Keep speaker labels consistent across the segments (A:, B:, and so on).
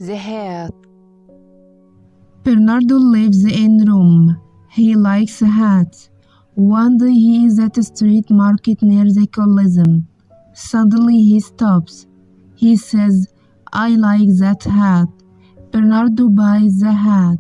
A: The hat.
B: Bernardo lives in Rome. He likes hats. One day he is at a street market near the Colosseum. Suddenly he stops. He says, "I like that hat." Bernardo buys the hat.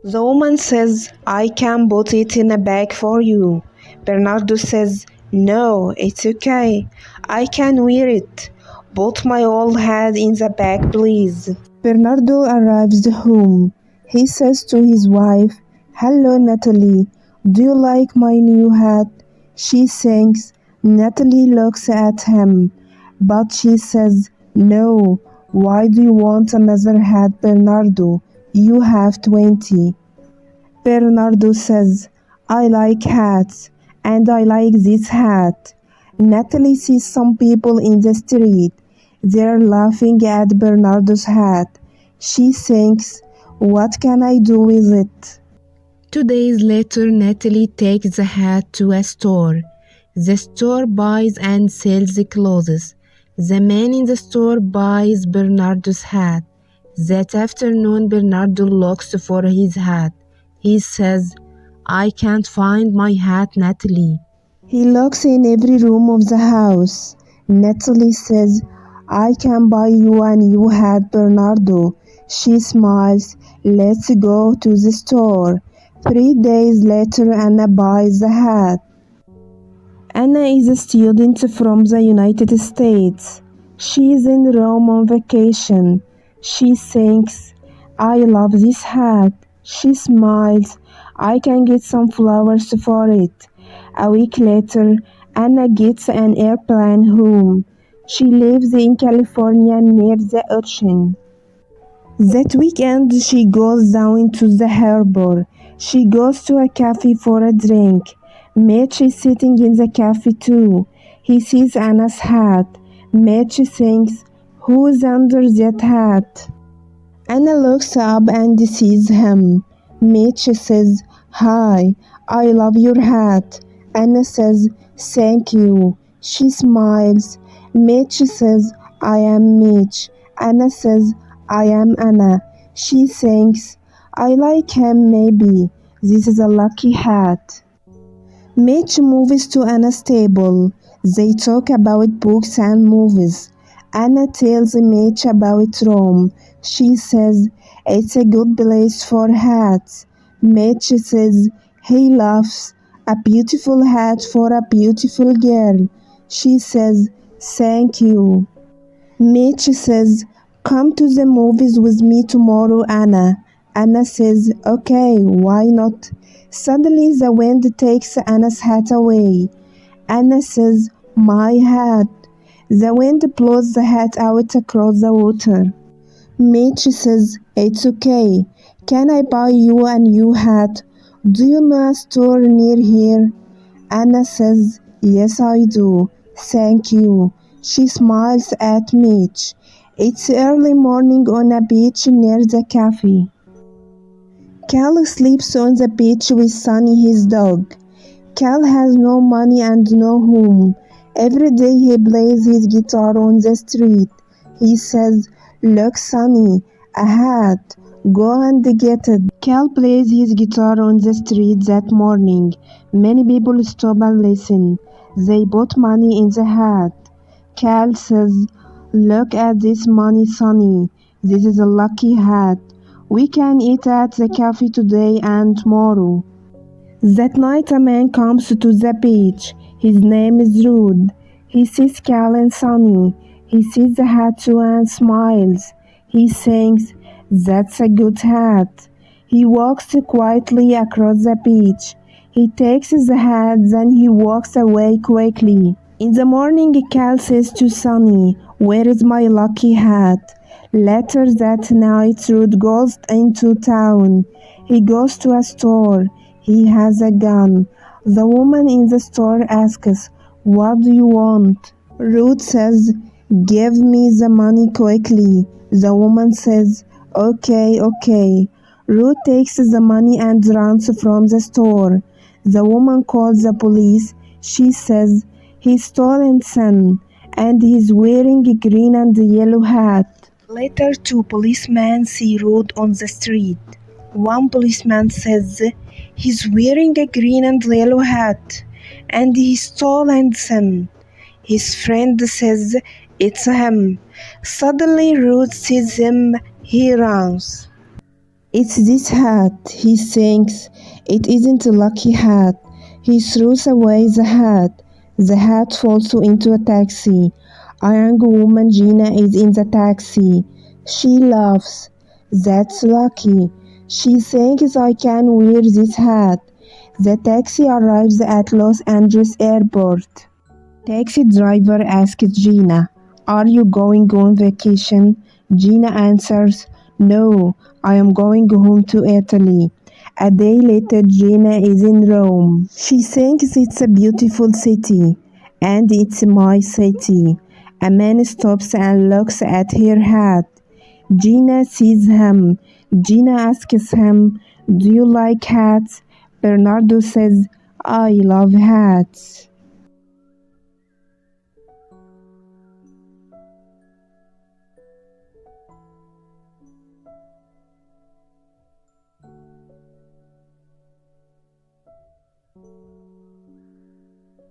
C: The woman says, "I can put it in a bag for you." Bernardo says, "No, it's okay. I can wear it. Put my old hat in the bag, please." Bernardo arrives home. He says to his wife, "Hello, Natalie. Do you like my new hat?" She thinks. Natalie looks at him, but she says, "No. Why do you want another hat, Bernardo? You have 20. Bernardo says, "I like hats, and I like this hat." Natalie sees some people in the street. They're laughing at Bernardo's hat. She thinks, "What can I do with it?"
B: 2 days later, Natalie takes the hat to a store. The store buys and sells clothes. The man in the store buys Bernardo's hat. That afternoon, Bernardo looks for his hat. He says, "I can't find my hat, Natalie."
C: He looks in every room of the house. Natalie says, "I can buy you a new hat, Bernardo." She smiles. "Let's go to the store." 3 days later, Anna buys the hat. Anna is a student from the United States. She is in Rome on vacation. She thinks, "I love this hat." She smiles. "I can get some flowers for it." A week later, Anna gets an airplane home. She lives in California near the ocean. That weekend, she goes down to the harbor. She goes to a cafe for a drink. Mitch is sitting in the cafe too. He sees Anna's hat. Mitch thinks, "Who's under that hat?" Anna looks up and sees him. Mitch says, "Hi, I love your hat." Anna says, "Thank you." She smiles. Mitch says, "I am Mitch." Anna says, "I am Anna." She thinks, "I like him maybe. This is a lucky hat." Mitch moves to Anna's table. They talk about books and movies. Anna tells Mitch about Rome. She says, "It's a good place for hats." Mitch says, he laughs. "A beautiful hat for a beautiful girl." She says, "Thank you." Mitch says, "Come to the movies with me tomorrow, Anna." Anna says, "Okay, why not?" Suddenly the wind takes Anna's hat away. Anna says, "My hat." The wind blows the hat out across the water. Mitch says, "It's okay. Can I buy you a new hat? Do you know a store near here?" Anna says, "Yes, I do. Thank you." She smiles at Mitch. It's early morning on a beach near the cafe. Cal sleeps on the beach with Sunny, his dog. Cal has no money and no home. Every day he plays his guitar on the street. He says, "Look, Sunny, a hat. Go and get it." Cal plays his guitar on the street that morning. Many people stop and listen. They put money in the hat. Cal says, "Look at this money, Sunny. This is a lucky hat. We can eat at the cafe today and tomorrow." That night a man comes to the beach. His name is Rude. He sees Cal and Sunny. He sees the hat too and smiles. He thinks, "That's a good hat." He walks quietly across the beach. He takes the hat, then he walks away quickly. In the morning, Cal says to Sunny, "Where is my lucky hat?" Later that night, Rude goes into town. He goes to a store. He has a gun. The woman in the store asks, "What do you want?" Rude says, "Give me the money quickly." The woman says, "Okay, okay." Rude takes the money and runs from the store. The woman calls the police. She says, "He's stolen son, and he's wearing a green and yellow hat."
B: Later, two policemen see Rod on the street. One policeman says he's wearing a green and yellow hat, and he's tall and thin. His friend says it's him. Suddenly, Rod sees him. He runs.
C: It's this hat, he thinks. It isn't a lucky hat. He throws away the hat. The hat falls into a taxi. A young woman, Gina, is in the taxi. She laughs. That's lucky. She thinks I can wear this hat. The taxi arrives at Los Angeles airport. Taxi driver asks Gina, "Are you going on vacation?" Gina answers, "No, I am going home to Italy." A day later, Gina is in Rome. She thinks it's a beautiful city, and it's my city. A man stops and looks at her hat. Gina sees him. Gina asks him, "Do you like hats?" Bernardo says, "I love hats."